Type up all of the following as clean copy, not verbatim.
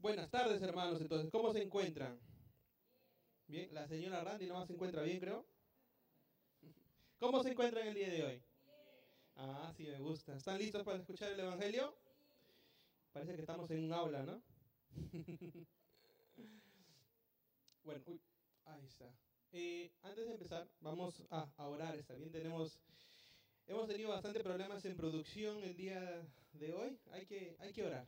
Buenas tardes, hermanos. Entonces, ¿cómo se encuentran? Bien, la señora Randy nomás se encuentra bien, creo. ¿Cómo se encuentran el día de hoy? Ah, sí, me gusta. ¿Están listos para escuchar el Evangelio? Parece que estamos en un aula, ¿no? Bueno, uy, ahí está. Antes de empezar, vamos a orar, ¿está bien? Hemos tenido bastante problemas en producción el día de hoy. Hay que orar.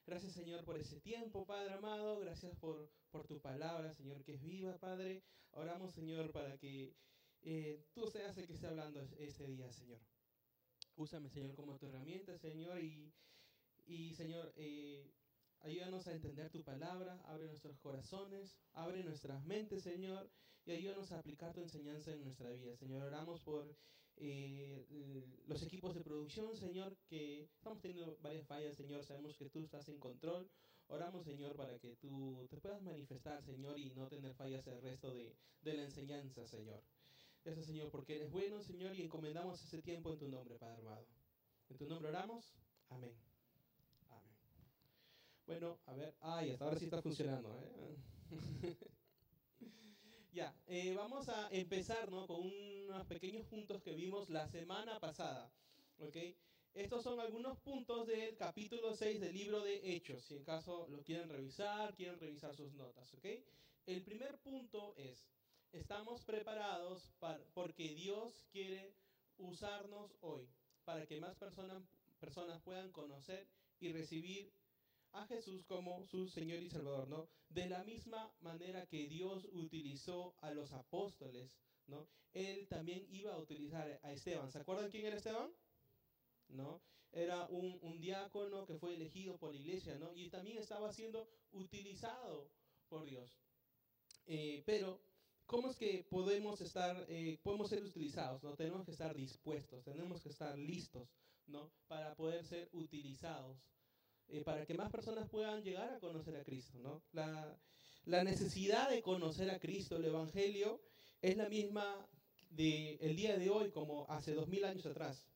Gracias, Señor, por ese tiempo, Padre amado. Gracias por tu palabra, Señor, que es viva, Padre. Oramos, Señor, para que tú seas el que esté hablando este día, Señor. Úsame, Señor, como tu herramienta, Señor, y Señor, ayúdanos a entender tu palabra, abre nuestros corazones, abre nuestras mentes, Señor, y ayúdanos a aplicar tu enseñanza en nuestra vida. Señor, oramos por los equipos de producción, Señor, que estamos teniendo varias fallas, Señor, sabemos que tú estás en control. Oramos, Señor, para que tú te puedas manifestar, Señor, y no tener fallas el resto de la enseñanza, Señor. Gracias, Señor, porque eres bueno, Señor, y encomendamos ese tiempo en tu nombre, Padre amado. En tu nombre oramos. Amén. Amén. Bueno, a ver. Ay, hasta ahora sí está funcionando, ¿eh? Ya, vamos a empezar, ¿no?, con unos pequeños puntos que vimos la semana pasada, ¿ok? Estos son algunos puntos del capítulo 6 del libro de Hechos, si en caso lo quieren revisar sus notas, ¿ok? El primer punto es, estamos preparados porque Dios quiere usarnos hoy, para que más personas puedan conocer y recibir a Jesús como su Señor y Salvador, ¿no? De la misma manera que Dios utilizó a los apóstoles, ¿no? Él también iba a utilizar a Esteban. ¿Se acuerdan quién era Esteban? ¿No? Era un diácono que fue elegido por la iglesia, ¿no? Y también estaba siendo utilizado por Dios. Pero, ¿cómo es que podemos ser utilizados? ¿No? Tenemos que estar dispuestos, tenemos que estar listos, ¿no?, para poder ser utilizados. Para que más personas puedan llegar a conocer a Cristo, ¿no? La necesidad de conocer a Cristo, el Evangelio, es la misma del día de hoy como hace 2000 años atrás.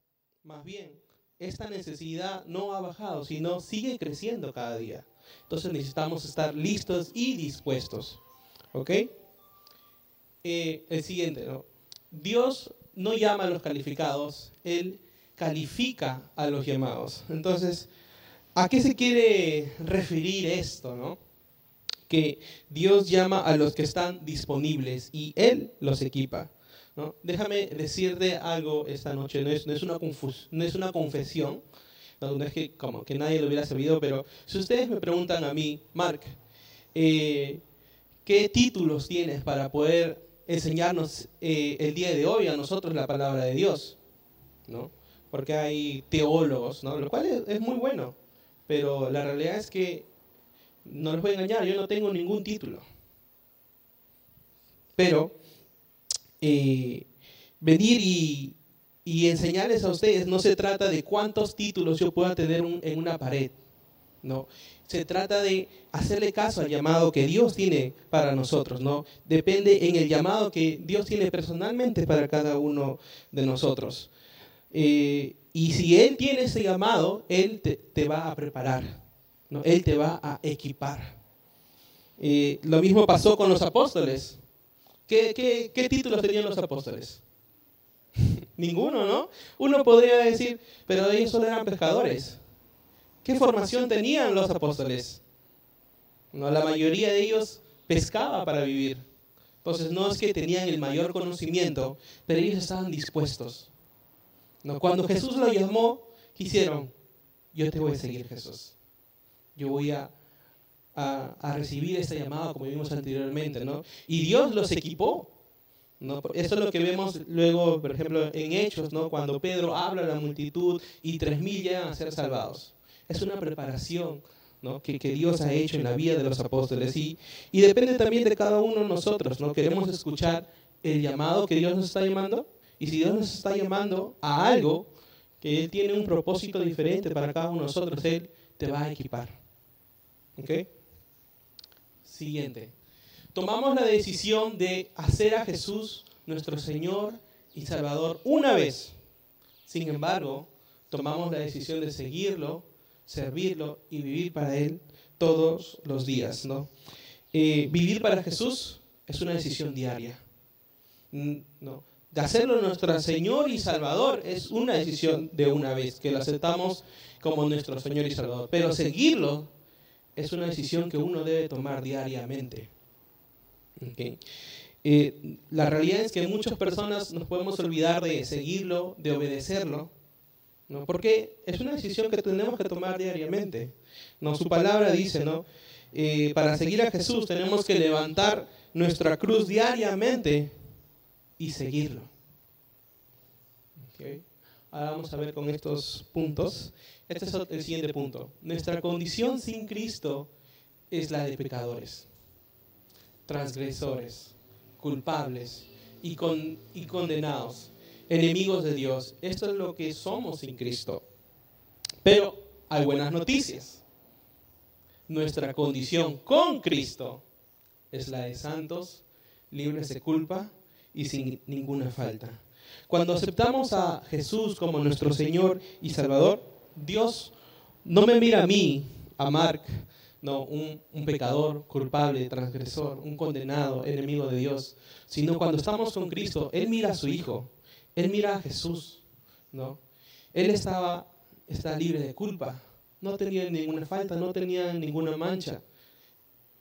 Más bien, esta necesidad no ha bajado, sino sigue creciendo cada día. Entonces necesitamos estar listos y dispuestos. ¿Ok? El siguiente, ¿no? Dios no llama a los calificados, Él califica a los llamados. Entonces, ¿a qué se quiere referir esto, no? Que Dios llama a los que están disponibles y Él los equipa, ¿no? Déjame decirte algo esta noche, no es una confesión, no es que como que nadie lo hubiera sabido, pero si ustedes me preguntan a mí, Mark, ¿qué títulos tienes para poder enseñarnos el día de hoy a nosotros la palabra de Dios, ¿no? Porque hay teólogos, ¿no? Lo cual es muy bueno. Pero la realidad es que, no les voy a engañar, yo no tengo ningún título. Pero venir y enseñarles a ustedes no se trata de cuántos títulos yo pueda tener en una pared. No, se trata de hacerle caso al llamado que Dios tiene para nosotros, ¿no? Depende en el llamado que Dios tiene personalmente para cada uno de nosotros. Y si Él tiene ese llamado, Él te va a preparar, ¿no? Él te va a equipar. Lo mismo pasó con los apóstoles. ¿Qué títulos tenían los apóstoles? Ninguno, ¿no? Uno podría decir, pero ellos solo eran pescadores. ¿Qué formación tenían los apóstoles? No, la mayoría de ellos pescaba para vivir. Entonces no es que tenían el mayor conocimiento, pero ellos estaban dispuestos. No, cuando Jesús lo llamó, quisieron, yo te voy a seguir, Jesús. Yo voy a recibir esta llamada como vimos anteriormente, ¿no? Y Dios los equipó, ¿no? Eso es lo que vemos luego, por ejemplo, en Hechos, ¿no? Cuando Pedro habla a la multitud y 3000 llegan a ser salvados. Es una preparación, ¿no?, que Dios ha hecho en la vida de los apóstoles y depende también de cada uno de nosotros, ¿no? Queremos escuchar el llamado que Dios nos está llamando. Y si Dios nos está llamando a algo, que Él tiene un propósito diferente para cada uno de nosotros, Él te va a equipar. ¿Ok? Siguiente. Tomamos la decisión de hacer a Jesús nuestro Señor y Salvador una vez. Sin embargo, tomamos la decisión de seguirlo servirlo y vivir para Él todos los días, ¿no? Vivir para Jesús es una decisión diaria, ¿no? De hacerlo nuestro Señor y Salvador es una decisión de una vez, que lo aceptamos como nuestro Señor y Salvador. Pero seguirlo es una decisión que uno debe tomar diariamente. ¿Okay? La realidad es que muchas personas nos podemos olvidar de seguirlo, de obedecerlo, ¿no? Porque es una decisión que tenemos que tomar diariamente, ¿no? Su palabra dice, ¿no? Para seguir a Jesús tenemos que levantar nuestra cruz diariamente y seguirlo. Okay. Ahora vamos a ver con estos puntos. Este es el siguiente punto. Nuestra condición sin Cristo es la de pecadores, transgresores, culpables y condenados, enemigos de Dios. Esto es lo que somos sin Cristo. Pero hay buenas noticias. Nuestra condición con Cristo es la de santos, libres de culpa y sin ninguna falta. Cuando aceptamos a Jesús como nuestro Señor y Salvador, Dios no me mira a mí, a Mark, no, un pecador, culpable, transgresor, un condenado, enemigo de Dios, sino cuando estamos con Cristo, Él mira a su Hijo, Él mira a Jesús, ¿no? Él está libre de culpa, no tenía ninguna falta, no tenía ninguna mancha,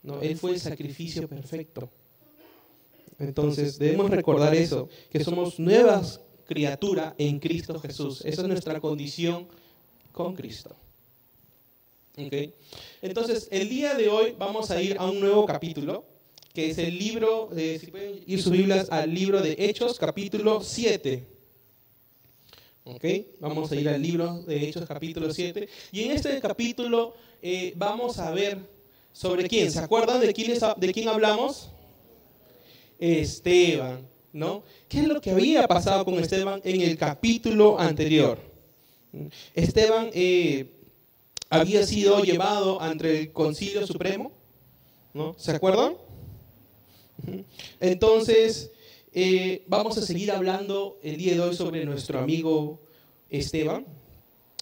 ¿no? Él fue el sacrificio perfecto. Entonces debemos recordar eso, que somos nuevas criaturas en Cristo Jesús. Esa es nuestra condición con Cristo. ¿Okay? Entonces, el día de hoy vamos a ir a un nuevo capítulo, que es el libro, si pueden ir sus Biblias al libro de Hechos, capítulo 7. ¿Okay? Vamos a ir al libro de Hechos, capítulo 7. Y en este capítulo vamos a ver sobre quién. ¿Se acuerdan de quién hablamos? Esteban, ¿no? ¿Qué es lo que había pasado con Esteban en el capítulo anterior? Esteban había sido llevado ante el Concilio Supremo, ¿no? ¿Se acuerdan? Entonces, vamos a seguir hablando el día de hoy sobre nuestro amigo Esteban,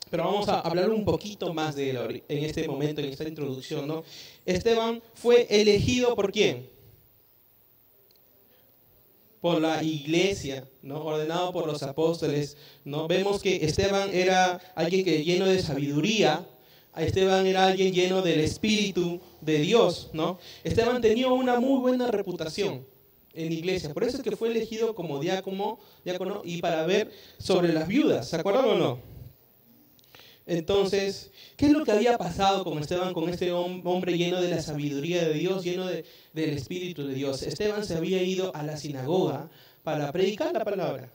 pero vamos a hablar un poquito más de él en este momento, en esta introducción, ¿no? Esteban fue elegido ¿por quién? Por la iglesia, ¿no? Ordenado por los apóstoles, ¿no? Vemos que Esteban era alguien que lleno de sabiduría, Esteban era alguien lleno del Espíritu de Dios, ¿no? Esteban tenía una muy buena reputación en la iglesia, por eso es que fue elegido como diácono y para ver sobre las viudas, ¿se acuerdan o no? Entonces, ¿qué es lo que había pasado con Esteban, con este hombre lleno de la sabiduría de Dios, lleno del Espíritu de Dios? Esteban se había ido a la sinagoga para predicar la palabra.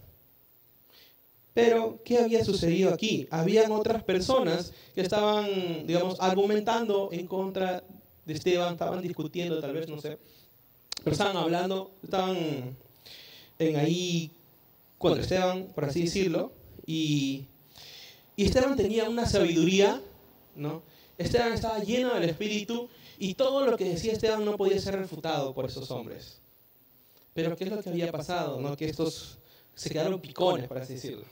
Pero, ¿qué había sucedido aquí? Habían otras personas que estaban, digamos, argumentando en contra de Esteban, estaban discutiendo, tal vez, no sé, pero estaban hablando, estaban ahí contra Esteban, por así decirlo, y Esteban tenía una sabiduría, ¿no? Esteban estaba lleno del Espíritu y todo lo que decía Esteban no podía ser refutado por esos hombres. Pero ¿qué es lo que había pasado? ¿No? Que estos se quedaron picones, por así decirlo.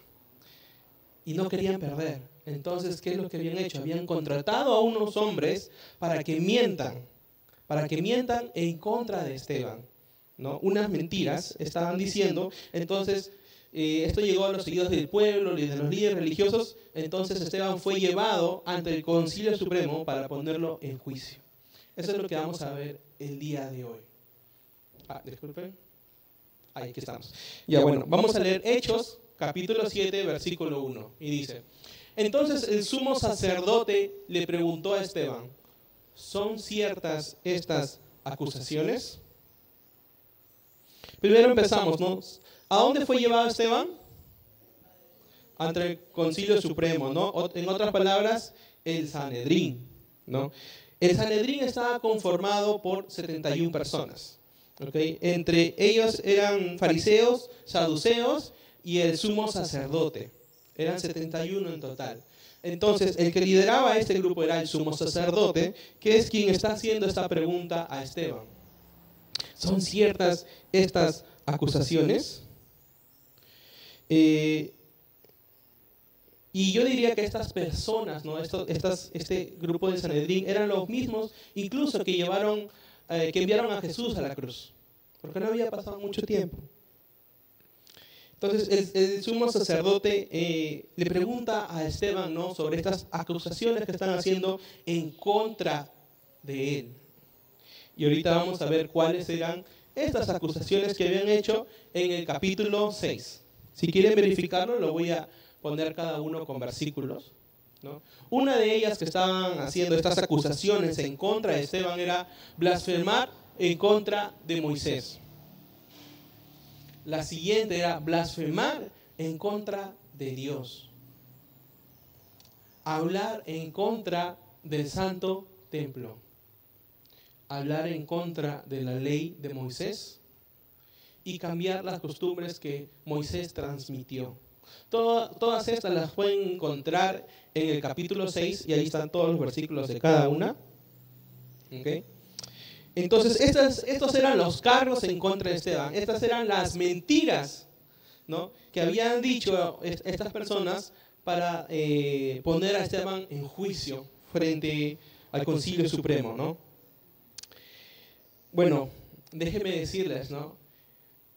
Y no querían perder. Entonces, ¿qué es lo que habían hecho? Habían contratado a unos hombres para que mientan en contra de Esteban, ¿no? Unas mentiras estaban diciendo. Entonces, esto llegó a los seguidores del pueblo, de los líderes religiosos. Entonces Esteban fue llevado ante el Concilio Supremo para ponerlo en juicio. Eso es lo que vamos a ver el día de hoy. Disculpen. Ahí que estamos. Ya bueno, vamos a leer Hechos, capítulo 7, versículo 1. Y dice, entonces el sumo sacerdote le preguntó a Esteban, ¿son ciertas estas acusaciones? Primero empezamos, ¿no? ¿A dónde fue llevado Esteban? Ante el Concilio Supremo, ¿no? En otras palabras, el Sanedrín, ¿no? El Sanedrín estaba conformado por 71 personas, ¿okay? Entre ellos eran fariseos, saduceos y el sumo sacerdote. Eran 71 en total. Entonces, el que lideraba este grupo era el sumo sacerdote, que es quien está haciendo esta pregunta a Esteban. ¿Son ciertas estas acusaciones? Y yo diría que estas personas, ¿no? Este grupo de Sanedrín eran los mismos incluso que que enviaron a Jesús a la cruz, porque no había pasado mucho tiempo. Entonces el sumo sacerdote le pregunta a Esteban, ¿no?, sobre estas acusaciones que están haciendo en contra de él. Y ahorita vamos a ver cuáles eran estas acusaciones que habían hecho en el capítulo 6. Si quieren verificarlo, lo voy a poner cada uno con versículos, ¿no? Una de ellas que estaban haciendo estas acusaciones en contra de Esteban era blasfemar en contra de Moisés. La siguiente era blasfemar en contra de Dios. Hablar en contra del santo templo. Hablar en contra de la ley de Moisés y cambiar las costumbres que Moisés transmitió. Todas estas las pueden encontrar en el capítulo 6 y ahí están todos los versículos de cada una. ¿Okay? Entonces, estos eran los cargos en contra de Esteban. Estas eran las mentiras, ¿no?, que habían dicho estas personas para poner a Esteban en juicio frente al Concilio Supremo, ¿no? Bueno, déjenme decirles, ¿no?,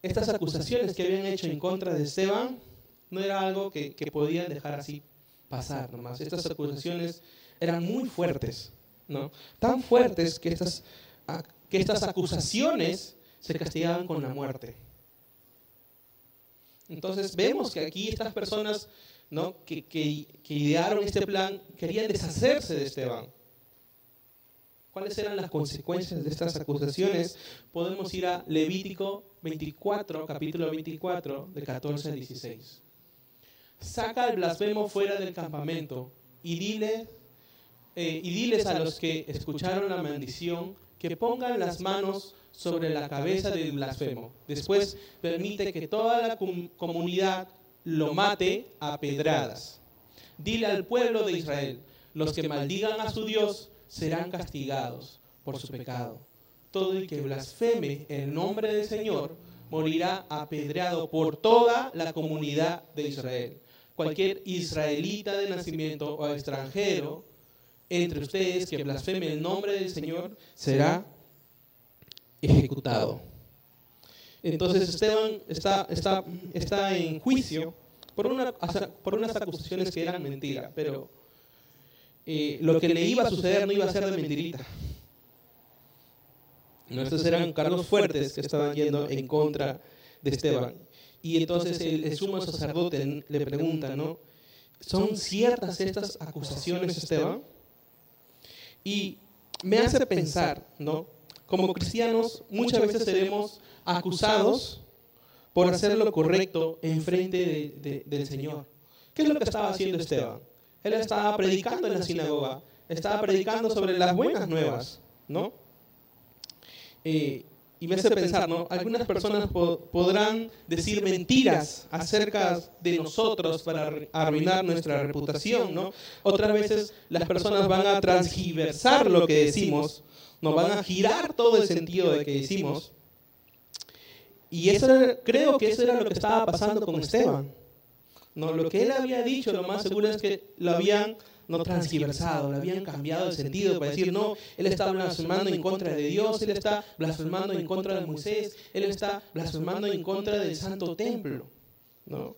estas acusaciones que habían hecho en contra de Esteban no era algo que podían dejar así pasar nomás. Estas acusaciones eran muy fuertes, ¿no? Tan fuertes que estas acusaciones se castigaban con la muerte. Entonces vemos que aquí estas personas, ¿no?, que idearon este plan querían deshacerse de Esteban. ¿Cuáles eran las consecuencias de estas acusaciones? Podemos ir a Levítico 24, capítulo 24, de 14 a 16. Saca al blasfemo fuera del campamento y diles a los que escucharon la maldición que pongan las manos sobre la cabeza del blasfemo. Después permite que toda la comunidad lo mate a pedradas. Dile al pueblo de Israel, los que maldigan a su Dios serán castigados por su pecado. Todo el que blasfeme el nombre del Señor morirá apedreado por toda la comunidad de Israel. Cualquier israelita de nacimiento o extranjero entre ustedes que blasfeme el nombre del Señor será ejecutado. Entonces Esteban está en juicio por unas acusaciones que eran mentiras, pero lo que le iba a suceder no iba a ser de mentirita. No, estos eran cargos fuertes que estaban yendo en contra de Esteban. Y entonces el sumo sacerdote le pregunta, ¿no?, ¿son ciertas estas acusaciones, Esteban? Y me hace pensar, ¿no?, como cristianos muchas veces seremos acusados por hacer lo correcto en frente del Señor. ¿Qué es lo que estaba haciendo Esteban? Él estaba predicando en la sinagoga, estaba predicando sobre las buenas nuevas, ¿no? Y me hace pensar, ¿no?, algunas personas podrán decir mentiras acerca de nosotros para arruinar nuestra reputación, ¿no? Otras veces las personas van a transgiversar lo que decimos, nos van a girar todo el sentido de que decimos. Y creo que eso era lo que estaba pasando con Esteban. No, lo que él había dicho, lo más seguro es que lo habían transgiversado, le habían cambiado el sentido para decir, no, él está blasfemando en contra de Dios, él está blasfemando en contra de Moisés, él está blasfemando en contra del santo templo, ¿no?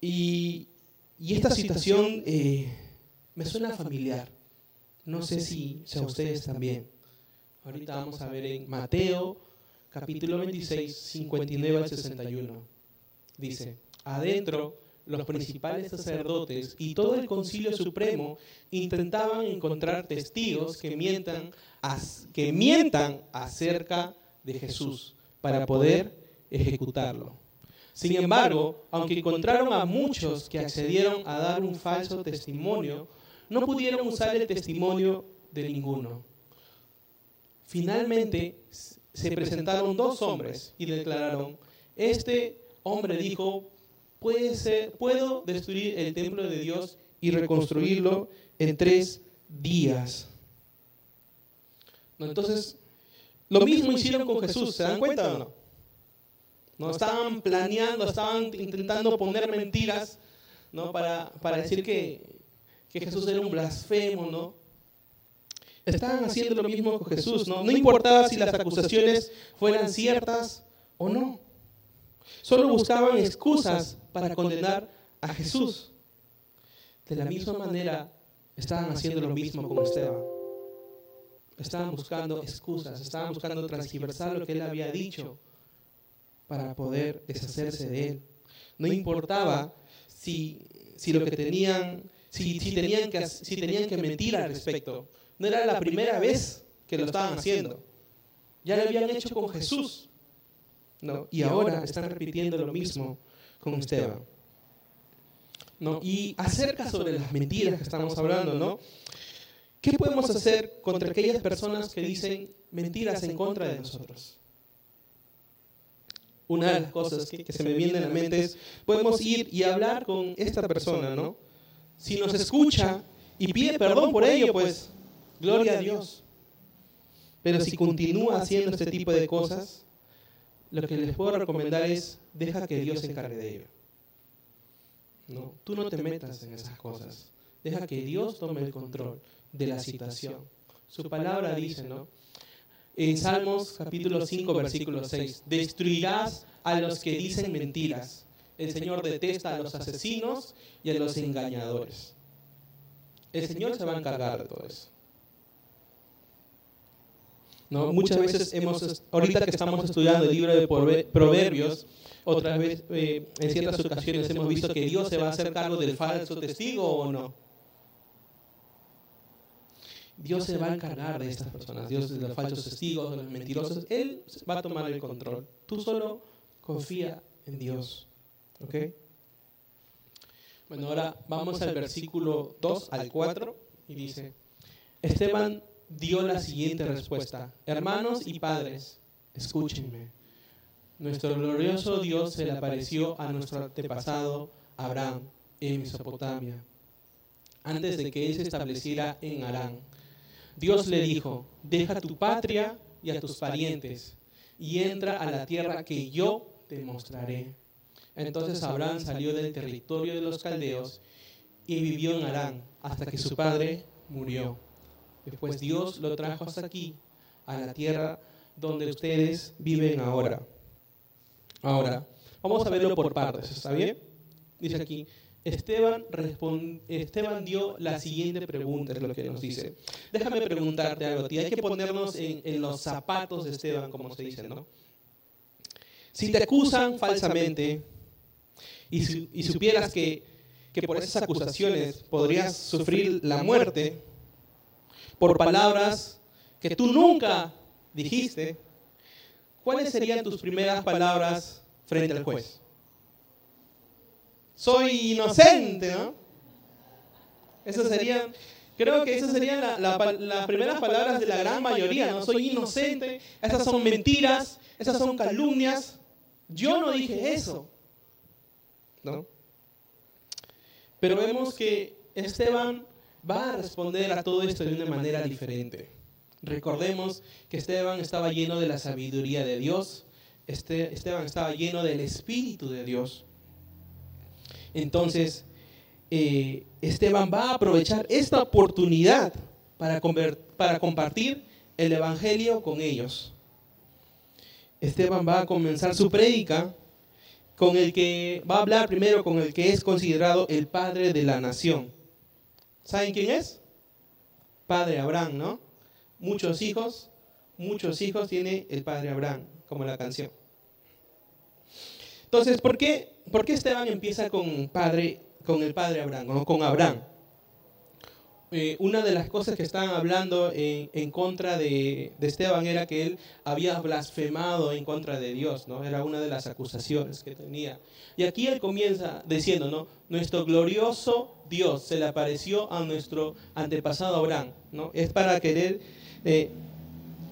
Y esta situación me suena familiar. No sé si a ustedes también. Ahorita vamos a ver en Mateo, capítulo 26, 59 al 61. Dice, adentro los principales sacerdotes y todo el Concilio Supremo intentaban encontrar testigos que mientan acerca de Jesús para poder ejecutarlo. Sin embargo, aunque encontraron a muchos que accedieron a dar un falso testimonio, no pudieron usar el testimonio de ninguno. Finalmente, se presentaron 2 hombres y declararon, este hombre dijo, puedo destruir el templo de Dios y reconstruirlo en 3 días. ¿No? Entonces, lo mismo hicieron con Jesús, ¿se dan cuenta o no? No estaban planeando, estaban intentando poner mentiras ¿no? Para decir que Jesús era un blasfemo, ¿no? Estaban haciendo lo mismo con Jesús, ¿no? No importaba si las acusaciones fueran ciertas o no. Solo buscaban excusas para condenar a Jesús. De la misma manera, estaban haciendo lo mismo con Esteban. Estaban buscando excusas, estaban buscando transgiversar lo que él había dicho para poder deshacerse de él. No importaba si lo que tenían, si tenían que mentir al respecto. No era la primera vez que lo estaban haciendo. Ya lo habían hecho con Jesús, ¿no? Y ahora están repitiendo lo mismo con Esteban, ¿no? Y acerca sobre las mentiras que estamos hablando, ¿no? ¿Qué podemos hacer contra aquellas personas que dicen mentiras en contra de nosotros? Una de las cosas que se me viene a la mente es, podemos ir y hablar con esta persona, ¿no? Si nos escucha y pide perdón por ello, pues, gloria a Dios. Pero si continúa haciendo este tipo de cosas, lo que les puedo recomendar es, deja que Dios se encargue de ello. No, tú no te metas en esas cosas. Deja que Dios tome el control de la situación. Su palabra dice, ¿no? En Salmos capítulo 5, versículo 6, destruirás a los que dicen mentiras. El Señor detesta a los asesinos y a los engañadores. El Señor se va a encargar de todo eso. ¿No? Muchas veces ahorita que estamos estudiando el libro de Proverbios, otra vez en ciertas ocasiones hemos visto que Dios se va a hacer cargo del falso testigo o no. Dios se va a encargar de estas personas, Dios de los falsos testigos, de los mentirosos. Él va a tomar el control. Tú solo confía en Dios. ¿Ok? Bueno, ahora vamos al versículo 2 al 4 y dice, Esteban dio la siguiente respuesta. Hermanos y padres, escúchenme. Nuestro glorioso Dios se le apareció a nuestro antepasado Abraham en Mesopotamia, antes de que él se estableciera en Harán. Dios le dijo, deja tu patria y a tus parientes y entra a la tierra que yo te mostraré. Entonces Abraham salió del territorio de los caldeos y vivió en Harán hasta que su padre murió. Después Dios lo trajo hasta aquí, a la tierra donde ustedes viven ahora. Ahora, vamos a verlo por partes, ¿está bien? Dice aquí, Esteban dio la siguiente pregunta, es lo que nos dice. Déjame preguntarte algo, tía. Hay que ponernos en los zapatos de Esteban, como se dice, ¿no? Si te acusan falsamente y supieras que por esas acusaciones podrías sufrir la muerte por palabras que tú nunca dijiste, ¿cuáles serían tus primeras palabras frente al juez? Soy inocente, ¿no? Creo que esas serían las primeras palabras de la gran mayoría, ¿no? Soy inocente, esas son mentiras, esas son calumnias. Yo no dije eso, ¿no? Pero vemos que Esteban va a responder a todo esto de una manera diferente. Recordemos que Esteban estaba lleno de la sabiduría de Dios, Esteban estaba lleno del Espíritu de Dios. Entonces, Esteban va a aprovechar esta oportunidad para compartir el Evangelio con ellos. Esteban va a comenzar su prédica con el que va a hablar primero con el que es considerado el padre de la nación. ¿Saben quién es? Padre Abraham, ¿no? Muchos hijos tiene el padre Abraham, como la canción. Entonces, ¿por qué Esteban empieza con el padre Abraham, o con Abraham? Una de las cosas que estaban hablando en contra de Esteban era que él había blasfemado en contra de Dios, ¿no? Era una de las acusaciones que tenía. Y aquí él comienza diciendo, ¿no? Nuestro glorioso Dios se le apareció a nuestro antepasado Abraham, ¿no? Es para querer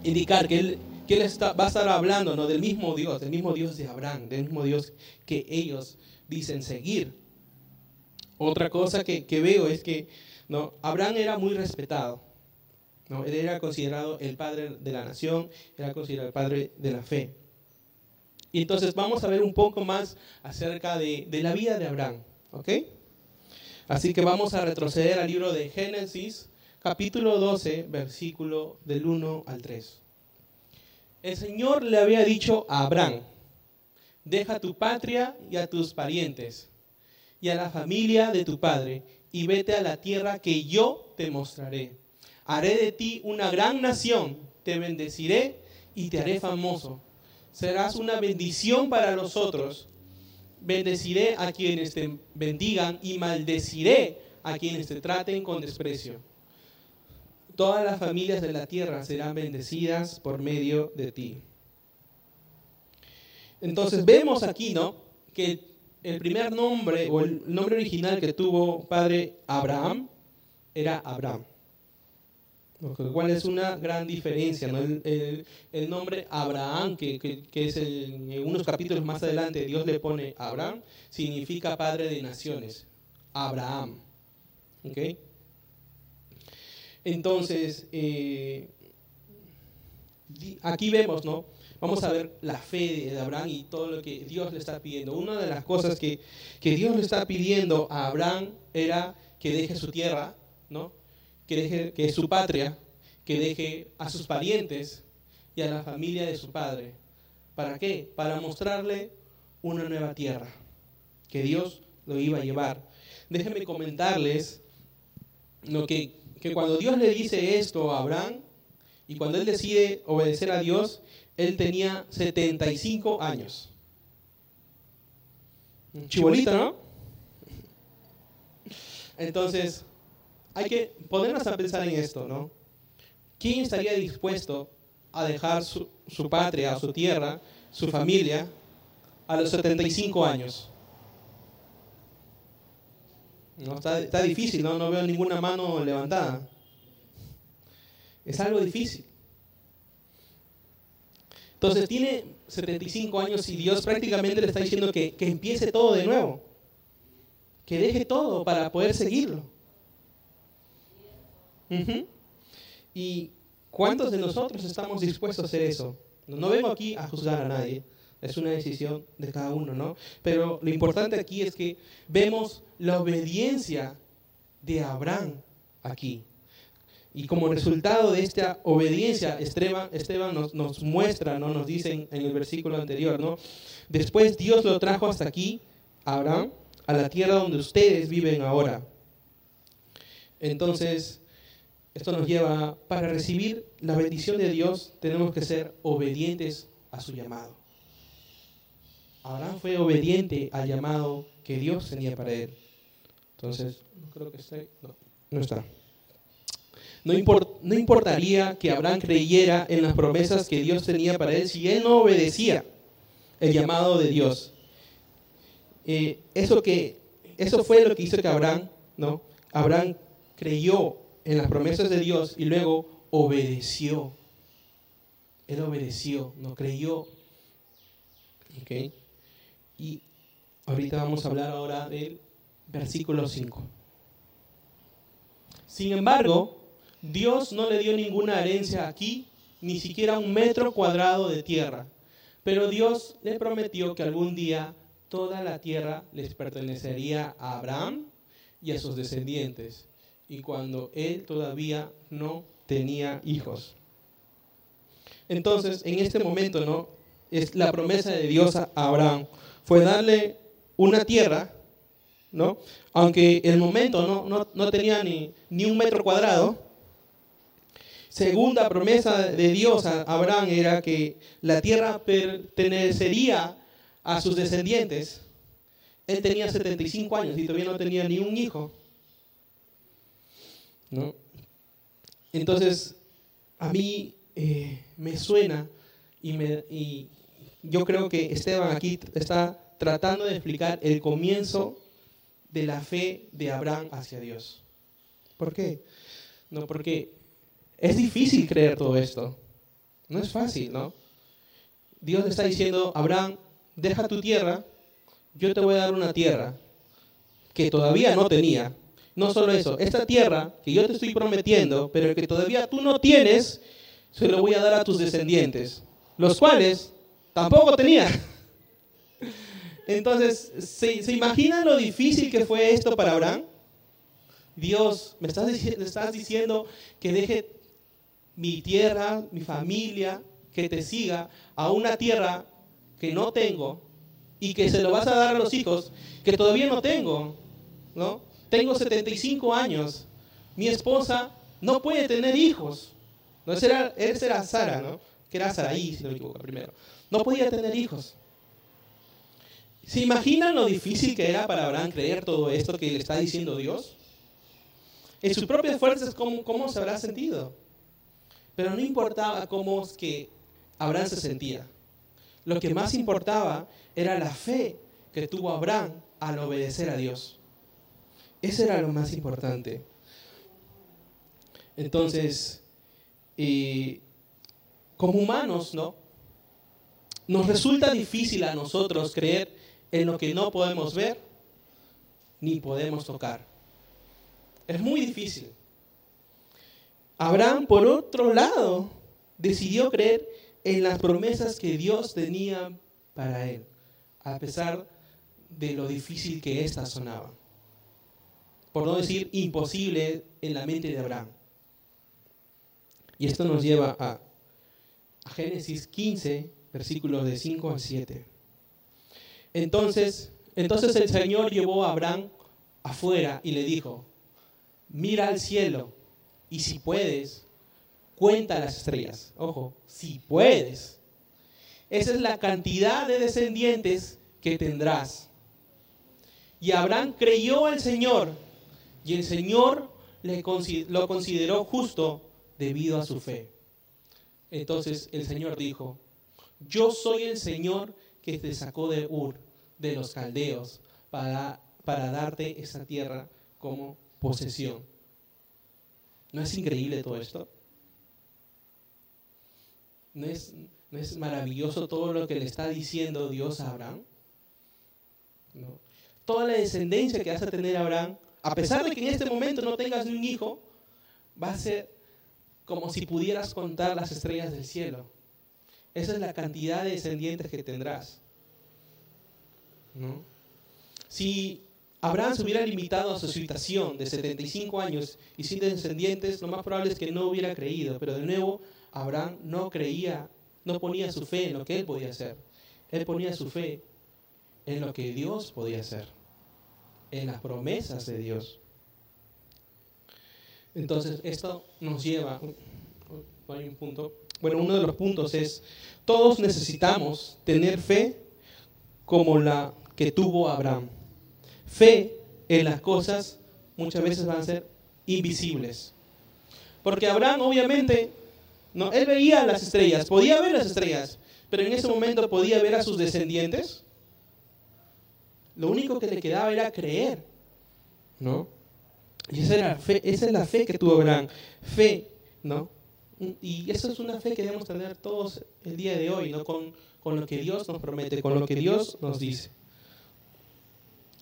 indicar que él va a estar hablando, ¿no? del mismo Dios de Abraham, del mismo Dios que ellos dicen seguir. Otra cosa que veo es que, ¿no? Abraham era muy respetado, ¿no? Él era considerado el padre de la nación, era considerado el padre de la fe. Y entonces vamos a ver un poco más acerca de la vida de Abraham, ¿ok? Así que vamos a retroceder al libro de Génesis, capítulo 12, versículo del 1 al 3. El Señor le había dicho a Abraham: deja tu patria y a tus parientes y a la familia de tu padre y vete a la tierra que yo te mostraré. Haré de ti una gran nación, te bendeciré y te haré famoso. Serás una bendición para los otros. Bendeciré a quienes te bendigan y maldeciré a quienes te traten con desprecio. Todas las familias de la tierra serán bendecidas por medio de ti. Entonces vemos aquí, ¿no?, que el primer nombre o el nombre original que tuvo padre Abraham era Abram. Lo cual es una gran diferencia, ¿no? El nombre Abraham, que es en unos capítulos más adelante Dios le pone Abraham, significa padre de naciones. Abraham. ¿Ok? Entonces, aquí vemos, ¿no? Vamos a ver la fe de Abraham y todo lo que Dios le está pidiendo. Una de las cosas que Dios le está pidiendo a Abraham era que deje su tierra, ¿no?, que es su patria, que deje a sus parientes y a la familia de su padre. ¿Para qué? Para mostrarle una nueva tierra, que Dios lo iba a llevar. Déjenme comentarles lo que cuando Dios le dice esto a Abraham, y cuando él decide obedecer a Dios, él tenía 75 años. Chibolito, ¿no? Entonces, hay que ponernos a pensar en esto, ¿no? ¿Quién estaría dispuesto a dejar su patria, su tierra, su familia a los 75 años? No, está difícil, ¿no? No veo ninguna mano levantada. Es algo difícil. Entonces tiene 75 años y Dios prácticamente le está diciendo que empiece todo de nuevo. Que deje todo para poder seguirlo. ¿Y cuántos de nosotros estamos dispuestos a hacer eso? No vengo aquí a juzgar a nadie. Es una decisión de cada uno, ¿no? Pero lo importante aquí es que vemos la obediencia de Abraham aquí. Y como resultado de esta obediencia, Esteban nos muestra, ¿no?, nos dice en el versículo anterior, ¿no? Después Dios lo trajo hasta aquí, Abraham, a la tierra donde ustedes viven ahora. Entonces, esto nos lleva, para recibir la bendición de Dios, tenemos que ser obedientes a su llamado. Abraham fue obediente al llamado que Dios tenía para él. Entonces, creo que no está. No importaría que Abraham creyera en las promesas que Dios tenía para él si él no obedecía el llamado de Dios. Eso fue lo que hizo que Abraham, ¿no? Abraham creyó en las promesas de Dios y luego obedeció. Él obedeció, no creyó. ¿Okay? Y ahorita vamos a hablar ahora del versículo 5. Sin embargo, Dios no le dio ninguna herencia aquí, ni siquiera 1 metro cuadrado de tierra. Pero Dios le prometió que algún día toda la tierra les pertenecería a Abraham y a sus descendientes, y cuando él todavía no tenía hijos. Entonces, en este momento, ¿no?, es la promesa de Dios a Abraham fue darle una tierra, ¿no?, aunque en el momento no tenía ni 1 metro cuadrado. Segunda promesa de Dios a Abraham era que la tierra pertenecería a sus descendientes. Él tenía 75 años y todavía no tenía ni un hijo, ¿no? Entonces, a mí me suena y yo creo que Esteban aquí está tratando de explicar el comienzo de la fe de Abraham hacia Dios. ¿Por qué? No, porque es difícil creer todo esto. No es fácil, ¿no? Dios le está diciendo, Abraham, deja tu tierra, yo te voy a dar una tierra que todavía no tenía. No solo eso, esta tierra que yo te estoy prometiendo, pero que todavía tú no tienes, se lo voy a dar a tus descendientes, los cuales tampoco tenían. Entonces, ¿se imaginan lo difícil que fue esto para Abraham? Dios, me estás diciendo que deje mi tierra, mi familia, que te siga a una tierra que no tengo y que se lo vas a dar a los hijos que todavía no tengo, ¿no? Tengo 75 años, mi esposa no puede tener hijos. ¿No? Esa era Sara, ¿no? Que era Saraí, si no me equivoco, primero. No podía tener hijos. ¿Se imaginan lo difícil que era para Abraham creer todo esto que le está diciendo Dios? En sus propias fuerzas, ¿cómo se habrá sentido? Pero no importaba cómo es que Abraham se sentía. Lo que más importaba era la fe que tuvo Abraham al obedecer a Dios. Eso era lo más importante. Entonces, como humanos, ¿no? Nos resulta difícil a nosotros creer en lo que no podemos ver ni podemos tocar. Es muy difícil. Abraham, por otro lado, decidió creer en las promesas que Dios tenía para él, a pesar de lo difícil que éstas sonaban. Por no decir imposible en la mente de Abraham. Y esto nos lleva a Génesis 15, versículos de 5 al 7. Entonces el Señor llevó a Abraham afuera y le dijo: mira al cielo y si puedes, cuenta las estrellas. Ojo, si puedes. Esa es la cantidad de descendientes que tendrás. Y Abraham creyó al Señor y el Señor lo consideró justo debido a su fe. Entonces el Señor dijo: yo soy el Señor que te sacó de Ur, de los caldeos, para darte esa tierra como posesión. ¿No es increíble todo esto? ¿No es maravilloso todo lo que le está diciendo Dios a Abraham? ¿No? Toda la descendencia que vas a tener Abraham, a pesar de que en este momento no tengas ni un hijo, va a ser como si pudieras contar las estrellas del cielo. Esa es la cantidad de descendientes que tendrás, ¿no? Si Abraham se hubiera limitado a su situación de 75 años y sin descendientes, lo más probable es que no hubiera creído. Pero de nuevo, Abraham no creía, no ponía su fe en lo que él podía hacer. Él ponía su fe en lo que Dios podía hacer, en las promesas de Dios. Entonces, esto nos lleva, hay un punto. Bueno, uno de los puntos es: todos necesitamos tener fe como la que tuvo Abraham. Fe en las cosas muchas veces van a ser invisibles. Porque Abraham, obviamente, no, él veía las estrellas, podía ver las estrellas, pero en ese momento podía ver a sus descendientes. Lo único que le quedaba era creer, ¿no? Y esa es la fe que tuvo Abraham. Fe, ¿no? Y eso es una fe que debemos tener todos el día de hoy, ¿no? Con lo que Dios nos promete, con lo que Dios nos dice.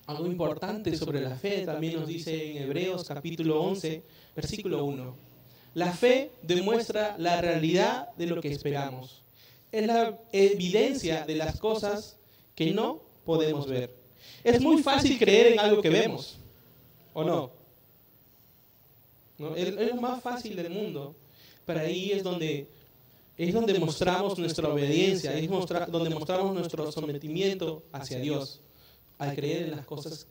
Algo importante sobre la fe también nos dice en Hebreos capítulo 11, versículo 1. La fe demuestra la realidad de lo que esperamos. Es la evidencia de las cosas que no podemos ver. Es muy fácil creer en algo que vemos, ¿o no? ¿No? Es lo más fácil del mundo. Pero ahí es donde mostramos nuestra obediencia, es donde mostramos nuestro sometimiento hacia Dios, al creer en las cosas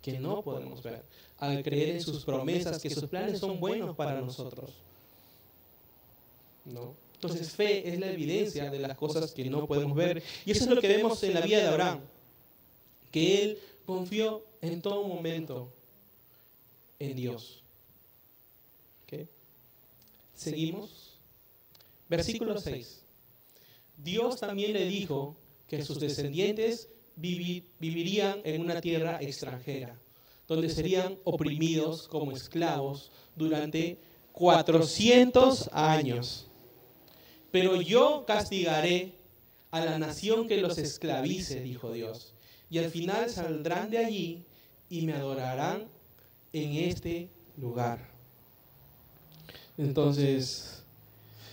que no podemos ver, al creer en sus promesas, que sus planes son buenos para nosotros, ¿no? Entonces, fe es la evidencia de las cosas que no podemos ver. Y eso es lo que vemos en la vida de Abraham, que él confió en todo momento en Dios. ¿Okay? Seguimos. Versículo 6. Dios también le dijo que sus descendientes vivirían en una tierra extranjera, donde serían oprimidos como esclavos durante 400 años. Pero yo castigaré a la nación que los esclavice, dijo Dios, y al final saldrán de allí y me adorarán en este lugar. Entonces,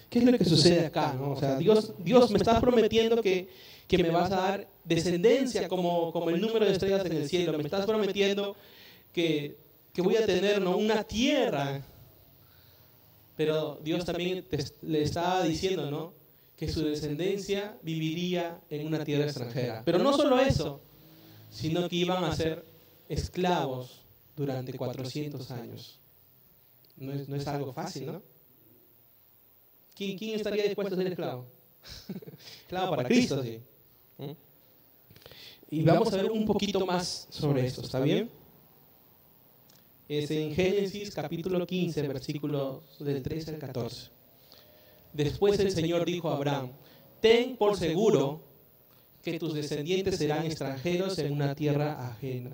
¿qué es lo que sucede acá, no? O sea, Dios me está prometiendo que me vas a dar descendencia como el número de estrellas en el cielo. Me estás prometiendo que que voy a tener, ¿no?, una tierra. Pero Dios también le estaba diciendo, ¿no?, que su descendencia viviría en una tierra extranjera. Pero no solo eso, sino que iban a ser esclavos durante 400 años. No es algo fácil, ¿no? ¿Quién estaría dispuesto a ser esclavo? Esclavo para Cristo, sí. Y vamos a ver un poquito más sobre esto, ¿está bien? Es en Génesis capítulo 15, versículos del 13 al 14. Después el Señor dijo a Abraham: ten por seguro que tus descendientes serán extranjeros en una tierra ajena,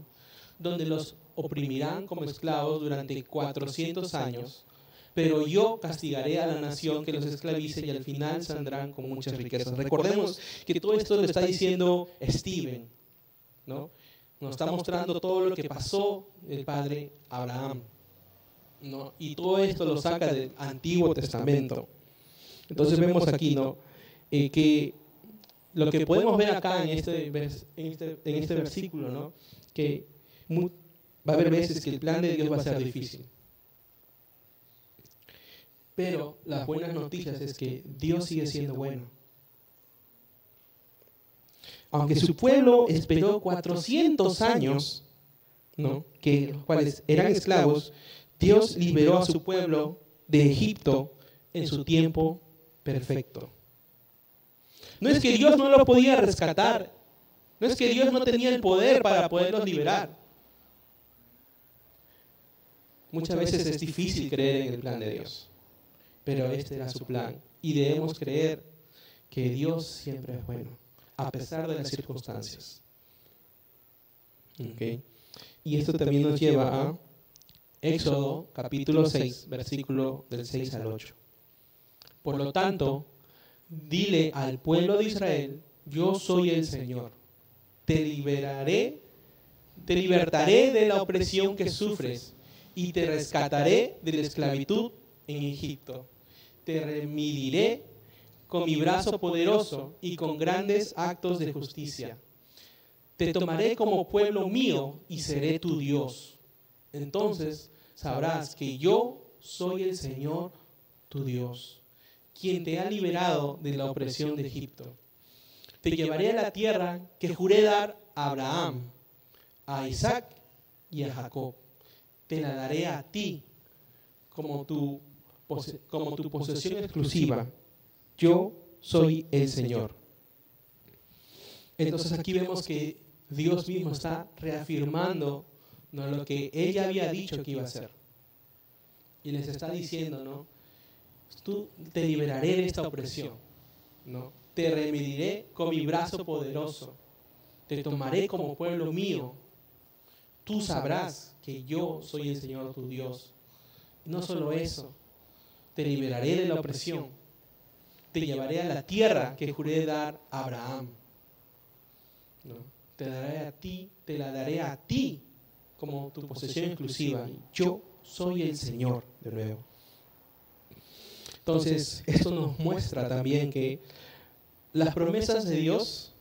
donde los oprimirán como esclavos durante 400 años. Pero yo castigaré a la nación que los esclavice y al final saldrán con muchas riquezas. Recordemos que todo esto lo está diciendo Stephen, ¿no? Nos está mostrando todo lo que pasó el padre Abraham, ¿no? Y todo esto lo saca del Antiguo Testamento. Entonces vemos aquí, ¿no?, que lo que podemos ver acá en este versículo, ¿no?, que va a haber veces que el plan de Dios va a ser difícil. Pero las buenas noticias es que Dios sigue siendo bueno. Aunque su pueblo esperó 400 años, ¿no?, que los cuales eran esclavos, Dios liberó a su pueblo de Egipto en su tiempo perfecto. No es que Dios no lo podía rescatar, no es que Dios no tenía el poder para poderlos liberar. Muchas veces es difícil creer en el plan de Dios, pero este era su plan y debemos creer que Dios siempre es bueno, a pesar de las circunstancias. ¿Okay? Y esto también nos lleva a Éxodo capítulo 6, versículo del 6 al 8. Por lo tanto, dile al pueblo de Israel: yo soy el Señor. Te libertaré de la opresión que sufres y te rescataré de la esclavitud en Egipto. Te remidiré con mi brazo poderoso y con grandes actos de justicia. Te tomaré como pueblo mío y seré tu Dios. Entonces sabrás que yo soy el Señor, tu Dios, quien te ha liberado de la opresión de Egipto. Te llevaré a la tierra que juré dar a Abraham, a Isaac y a Jacob. Te la daré a ti como tu posesión exclusiva. Yo soy el Señor. Entonces aquí vemos que Dios mismo está reafirmando, ¿no?, lo que Él ya había dicho que iba a hacer. Y les está diciendo, ¿no?, tú te liberaré de esta opresión, ¿no? Te remidiré con mi brazo poderoso. Te tomaré como pueblo mío. Tú sabrás que yo soy el Señor tu Dios. Y no solo eso, te liberaré de la opresión. Te llevaré a la tierra que juré dar a Abraham, ¿no? Te la daré a ti como tu posesión exclusiva. Yo soy el Señor, de nuevo. Entonces, esto nos muestra también que las promesas de Dios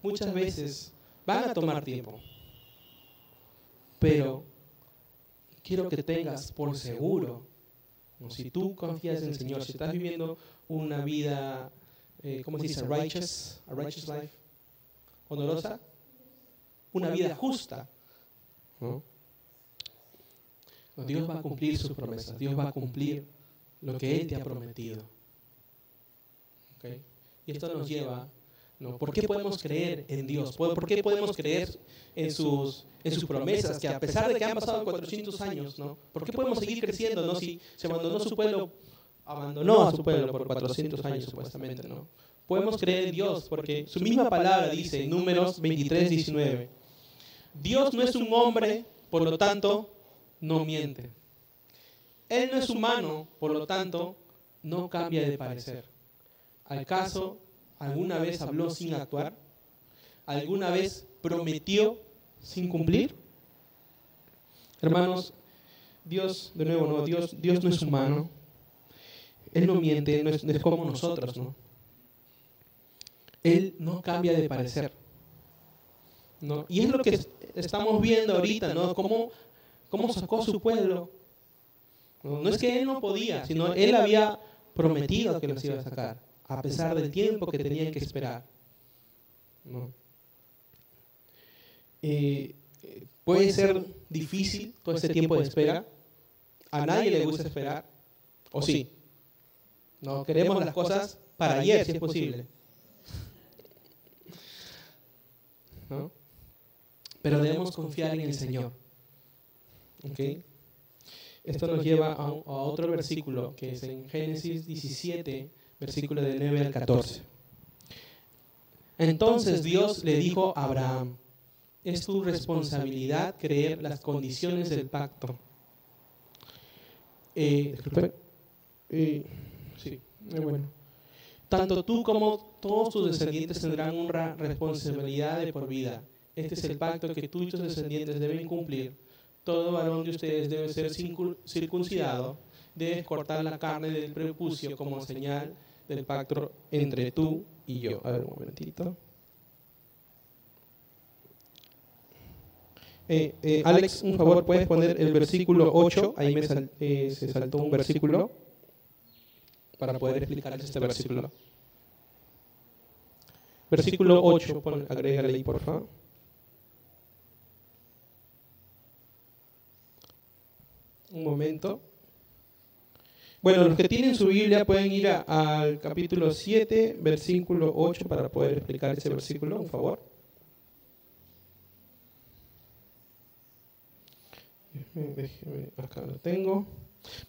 muchas veces van a tomar tiempo. Pero quiero que tengas por seguro, ¿no?, si tú confías en el Señor, si estás viviendo una vida, ¿cómo se dice? A righteous life, honorosa, una vida justa, ¿no? Dios va a cumplir sus promesas, Dios va a cumplir lo que Él te ha prometido. ¿Okay? Y esto nos lleva, ¿no?, ¿por qué podemos creer en Dios? ¿Por qué podemos creer en sus promesas? Que a pesar de que han pasado 400 años, ¿no?, ¿por qué podemos seguir creciendo, ¿no?, si se abandonó a su pueblo por 400 años supuestamente, ¿no? Podemos creer en Dios porque su misma palabra dice en Números 23:19: Dios no es un hombre, por lo tanto, no miente. Él no es humano, por lo tanto, no cambia de parecer. ¿Acaso alguna vez habló sin actuar? ¿Alguna vez prometió sin cumplir? Hermanos, Dios, de nuevo, no, Dios no es humano. Él no miente, no es como nosotros, ¿no? Él no cambia de parecer, ¿no? Y es lo que estamos viendo ahorita, ¿no? Cómo cómo sacó a su pueblo. No es que él no podía, sino él había prometido que los iba a sacar, a pesar del tiempo que tenían que esperar. ¿No? Puede ser difícil todo ese tiempo de espera. A nadie le gusta esperar, ¿o sí? No, queremos las cosas para ayer, si es posible. ¿No? Pero debemos confiar en el Señor. ¿Okay? Esto nos lleva a otro versículo, que es en Génesis 17, versículo del 9 al 14. Entonces Dios le dijo a Abraham: es tu responsabilidad creer las condiciones del pacto. Bueno. Tanto tú como todos tus descendientes tendrán una responsabilidad de por vida. Este es el pacto que tú y tus descendientes deben cumplir. Todo varón de ustedes debe ser circuncidado, debes cortar la carne del prepucio como señal del pacto entre tú y yo. A ver, un momentito. Alex, un favor, ¿puedes poner el versículo 8? Ahí se saltó un versículo para poder explicarles este versículo. Versículo 8, agrégale ahí, por favor. Un momento. Bueno, los que tienen su Biblia pueden ir al capítulo 7, versículo 8, para poder explicar ese versículo, por favor. Déjeme, acá lo tengo.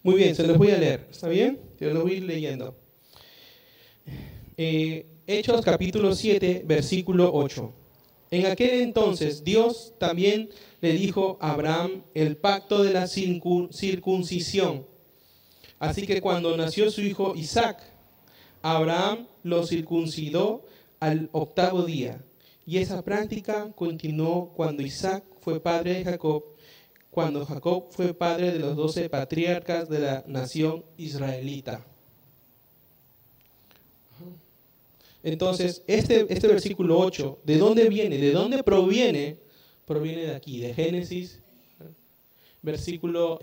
Muy bien, se los voy a leer. ¿Está bien? Se los voy a ir leyendo. Hechos capítulo 7, versículo 8. En aquel entonces Dios también le dijo a Abraham el pacto de la circuncisión. Así que cuando nació su hijo Isaac, Abraham lo circuncidó al 8º día. Y esa práctica continuó cuando Isaac fue padre de Jacob, cuando Jacob fue padre de los 12 patriarcas de la nación israelita. Entonces, este versículo 8, ¿de dónde viene? ¿De dónde proviene? Proviene de aquí, de Génesis, versículo...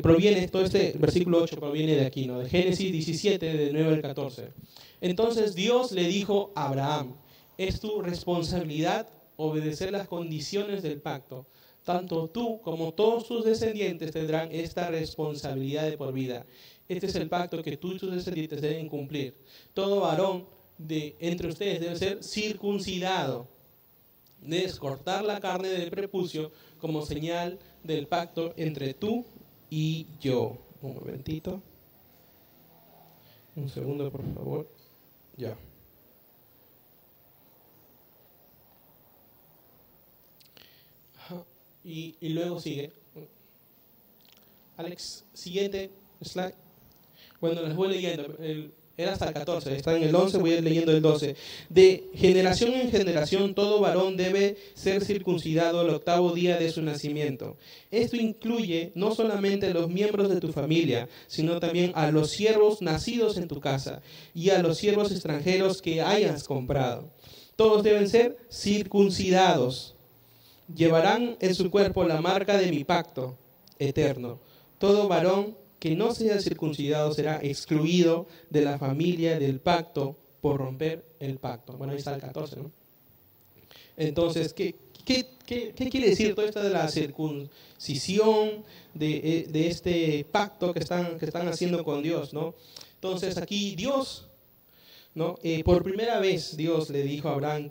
proviene, todo este versículo 8 proviene de aquí, ¿no? De Génesis 17, del 9 al 14. Entonces Dios le dijo a Abraham: es tu responsabilidad obedecer las condiciones del pacto. Tanto tú como todos tus descendientes tendrán esta responsabilidad de por vida. Este es el pacto que tú y tus descendientes deben cumplir. Todo varón entre ustedes debe ser circuncidado. Debes cortar la carne del prepucio como señal del pacto entre tú y yo. Un momentito. Un segundo, por favor. Ya. Y luego sigue. Alex, siguiente slide. Bueno, les voy leyendo. Era hasta el 14, está en el 11, voy a ir leyendo el 12. De generación en generación, todo varón debe ser circuncidado al 8º día de su nacimiento. Esto incluye no solamente a los miembros de tu familia, sino también a los siervos nacidos en tu casa y a los siervos extranjeros que hayas comprado. Todos deben ser circuncidados. Llevarán en su cuerpo la marca de mi pacto eterno. Todo varón que no sea circuncidado será excluido de la familia del pacto por romper el pacto. Bueno, ahí está el 14, ¿no? Entonces, ¿qué quiere decir todo esto de la circuncisión, de este pacto que están haciendo con Dios, ¿no? Entonces, aquí Dios, ¿no? Por primera vez Dios le dijo a Abraham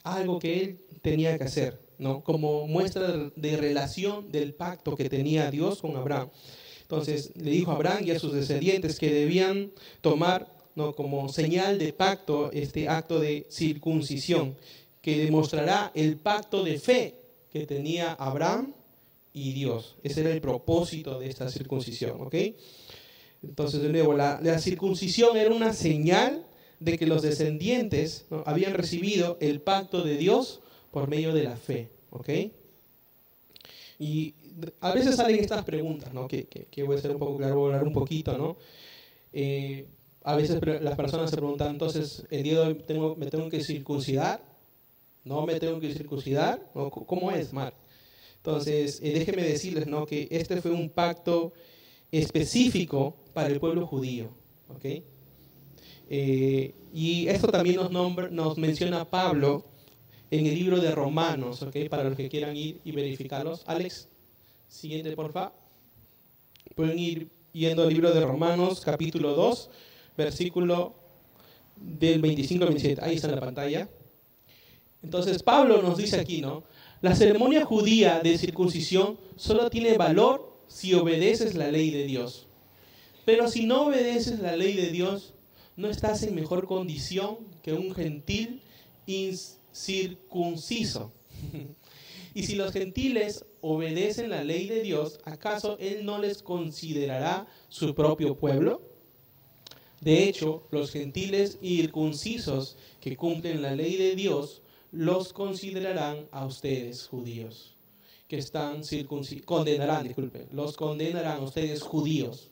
algo que él tenía que hacer, ¿no? Como muestra de relación del pacto que tenía Dios con Abraham. Entonces le dijo a Abraham y a sus descendientes que debían tomar, ¿no?, como señal de pacto este acto de circuncisión, que demostrará el pacto de fe que tenía Abraham y Dios. Ese era el propósito de esta circuncisión, ¿ok? Entonces, de nuevo, la circuncisión era una señal de que los descendientes, ¿no?, habían recibido el pacto de Dios por medio de la fe, ¿ok? Y a veces salen estas preguntas, ¿no? Que voy a ser un poco claro, voy a hablar un poquito, ¿no? A veces las personas se preguntan, entonces, ¿el día de hoy me tengo que circuncidar? ¿No me tengo que circuncidar? ¿No? ¿Cómo es, Mark? Entonces, déjenme decirles, ¿no?, que este fue un pacto específico para el pueblo judío. ¿Okay? Y esto también nos menciona Pablo en el libro de Romanos, ¿okay?, para los que quieran ir y verificarlos. Alex, siguiente, por favor. Pueden ir yendo al libro de Romanos, capítulo 2, versículo del 25 al 27. Ahí está en la pantalla. Entonces, Pablo nos dice aquí, ¿no? La ceremonia judía de circuncisión solo tiene valor si obedeces la ley de Dios. Pero si no obedeces la ley de Dios, no estás en mejor condición que un gentil incircunciso. Y si los gentiles obedecen la ley de Dios, ¿acaso Él no les considerará su propio pueblo? De hecho, los gentiles ircuncisos que cumplen la ley de Dios los considerarán a ustedes, judíos, que están los condenarán a ustedes, judíos,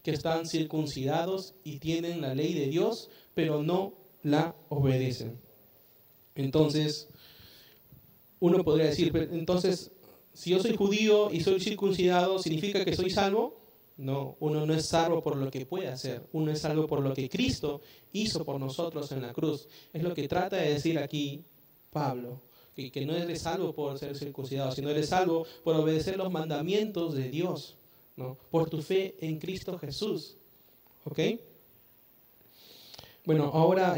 que están circuncidados y tienen la ley de Dios, pero no la obedecen. Entonces, uno podría decir, entonces, si yo soy judío y soy circuncidado, ¿significa que soy salvo? No, uno no es salvo por lo que puede hacer, uno es salvo por lo que Cristo hizo por nosotros en la cruz. Es lo que trata de decir aquí Pablo, que no eres salvo por ser circuncidado, sino eres salvo por obedecer los mandamientos de Dios, ¿no?, por tu fe en Cristo Jesús. ¿Ok? Bueno, ahora,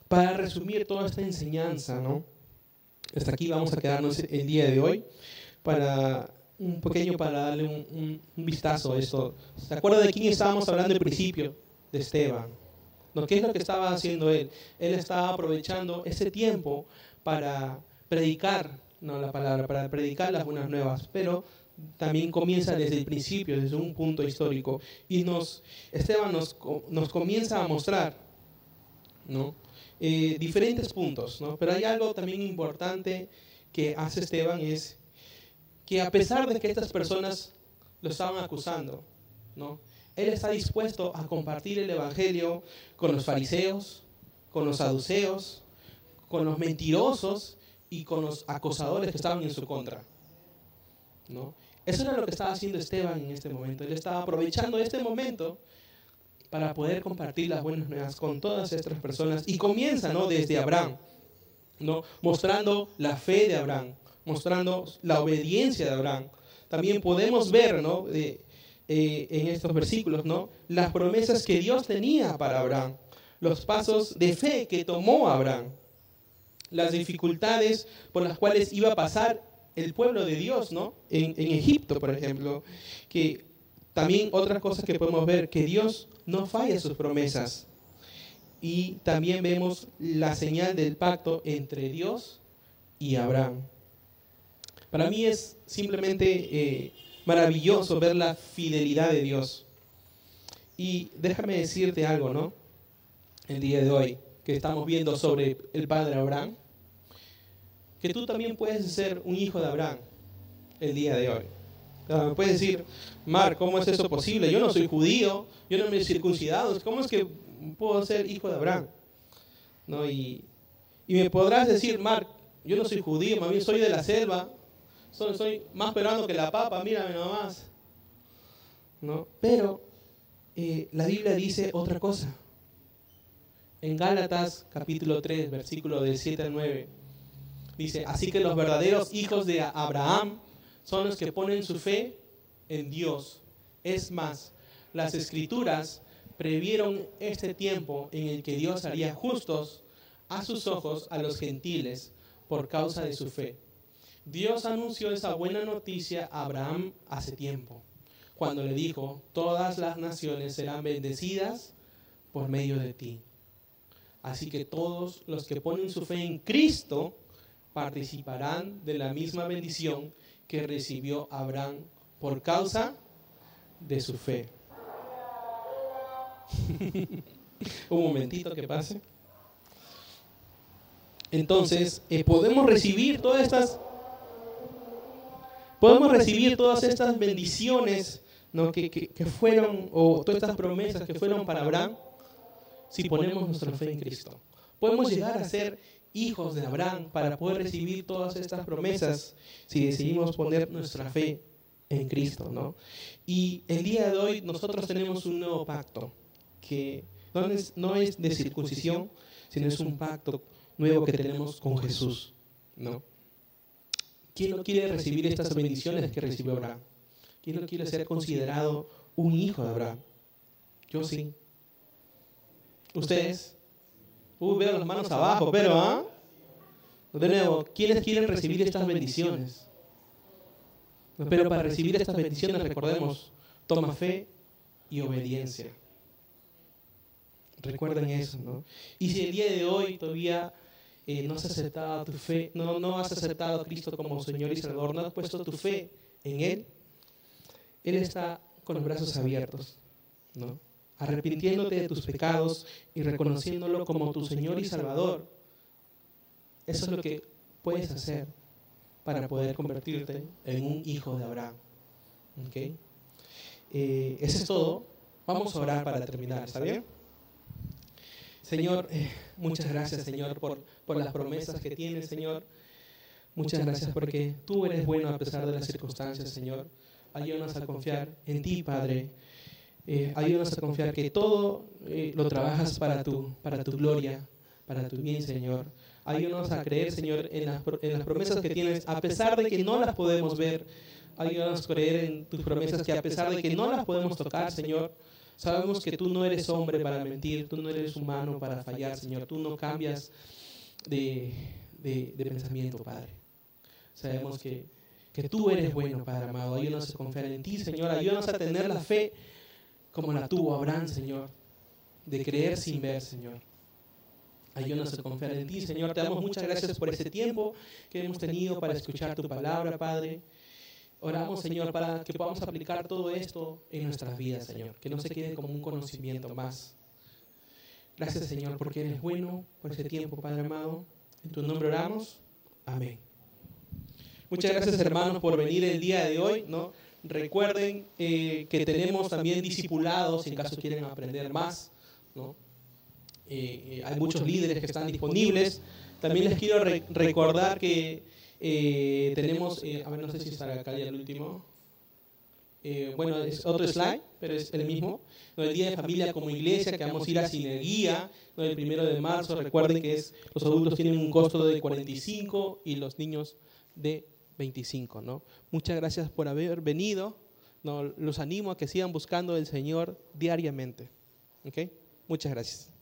para resumir toda esta enseñanza, ¿no?, hasta aquí vamos a quedarnos el día de hoy para darle un vistazo a esto. ¿Se acuerda de quién estábamos hablando al principio? De Esteban. ¿No? ¿Qué es lo que estaba haciendo él? Él estaba aprovechando ese tiempo para predicar, no la palabra, para predicar las buenas nuevas, pero también comienza desde el principio, desde un punto histórico. Y Esteban nos comienza a mostrar, ¿no?, diferentes puntos, ¿no? Pero hay algo también importante que hace Esteban, es que a pesar de que estas personas lo estaban acusando, ¿no?, él está dispuesto a compartir el evangelio con los fariseos, con los saduceos, con los mentirosos y con los acosadores que estaban en su contra, ¿no? Eso era lo que estaba haciendo Esteban en este momento. Él estaba aprovechando este momento para poder compartir las buenas nuevas con todas estas personas. Y comienza, ¿no?, desde Abraham, ¿no?, mostrando la fe de Abraham, mostrando la obediencia de Abraham. También podemos ver, ¿no?, en estos versículos, ¿no?, las promesas que Dios tenía para Abraham, los pasos de fe que tomó Abraham, las dificultades por las cuales iba a pasar el pueblo de Dios, ¿no?, en Egipto, por ejemplo, que también otras cosas que podemos ver, que Dios no falla sus promesas. Y también vemos la señal del pacto entre Dios y Abraham. Para mí es simplemente maravilloso ver la fidelidad de Dios. Y déjame decirte algo, ¿no?, el día de hoy, que estamos viendo sobre el padre Abraham, que tú también puedes ser un hijo de Abraham el día de hoy. Me puedes decir, Mark, ¿cómo es eso posible? Yo no soy judío, yo no me he circuncidado, ¿cómo es que puedo ser hijo de Abraham? ¿No? Y me podrás decir, Mark, yo no soy judío, más bien soy de la selva, soy más peruano que la papa, mírame nomás, ¿no? Pero la Biblia dice otra cosa. En Gálatas capítulo 3, versículo del 7 al 9, dice, así que los verdaderos hijos de Abraham son los que ponen su fe en Dios. Es más, las Escrituras previeron este tiempo en el que Dios haría justos a sus ojos a los gentiles por causa de su fe. Dios anunció esa buena noticia a Abraham hace tiempo, cuando le dijo, todas las naciones serán bendecidas por medio de ti. Así que todos los que ponen su fe en Cristo participarán de la misma bendición que recibió Abraham por causa de su fe. Un momentito que pase. Entonces, podemos recibir todas estas bendiciones ¿no? que fueron, o todas estas promesas que fueron para Abraham, si ponemos nuestra fe en Cristo. Podemos llegar a ser hijos de Abraham para poder recibir todas estas promesas si decidimos poner nuestra fe en Cristo, ¿no? Y el día de hoy nosotros tenemos un nuevo pacto que no es de circuncisión, sino es un pacto nuevo que tenemos con Jesús, ¿no? ¿Quién no quiere recibir estas bendiciones que recibió Abraham? ¿Quién no quiere ser considerado un hijo de Abraham? Yo sí. ¿Ustedes? Veo las manos abajo, pero de nuevo, ¿quiénes quieren recibir estas bendiciones? Pero para recibir estas bendiciones, recordemos, toma fe y obediencia. Recuerden eso, ¿no? Y si el día de hoy todavía no has aceptado tu fe, no has aceptado a Cristo como Señor y Salvador, no has puesto tu fe en Él, Él está con los brazos abiertos, ¿no? Arrepintiéndote de tus pecados y reconociéndolo como tu Señor y Salvador. Eso es lo que puedes hacer para poder convertirte en un hijo de Abraham. ¿Okay? Eso es todo. Vamos a orar para terminar, ¿está bien? Señor, muchas gracias, Señor, por las promesas que tienes, Señor. Muchas gracias porque tú eres bueno a pesar de las circunstancias, Señor. Ayúdanos a confiar en ti, Padre. Ayúdanos a confiar que todo lo trabajas para tu gloria, para tu bien, Señor. Ayúdanos a creer, Señor, en las promesas que tienes, a pesar de que no las podemos ver. Ayúdanos a creer en tus promesas que a pesar de que no las podemos tocar, Señor, sabemos que tú no eres hombre para mentir, tú no eres humano para fallar, Señor. Tú no cambias de pensamiento, Padre. Sabemos que tú eres bueno, Padre amado. Ayúdanos a confiar en ti, Señor. Ayúdanos a tener la fe como la tuvo Abraham, Señor, de creer sin ver, Señor. Ayúdanos a confiar en ti, Señor. Te damos muchas gracias por este tiempo que hemos tenido para escuchar tu palabra, Padre. Oramos, Señor, para que podamos aplicar todo esto en nuestras vidas, Señor. Que no se quede como un conocimiento más. Gracias, Señor, porque eres bueno por este tiempo, Padre amado. En tu nombre oramos. Amén. Muchas gracias, hermanos, por venir el día de hoy, ¿no? Recuerden que tenemos también discipulados, en caso quieren aprender más, ¿no? Hay muchos líderes que están disponibles. También les quiero recordar que tenemos, a ver, no sé si estará acá ya el último. Bueno, es otro slide, pero es el mismo. ¿No? El Día de Familia como iglesia, que vamos a ir a Sinerguía, ¿no? El 1 de marzo. Recuerden que los adultos tienen un costo de 45 y los niños de 25, ¿no? Muchas gracias por haber venido, ¿no? Los animo a que sigan buscando al Señor diariamente. ¿Okay? Muchas gracias.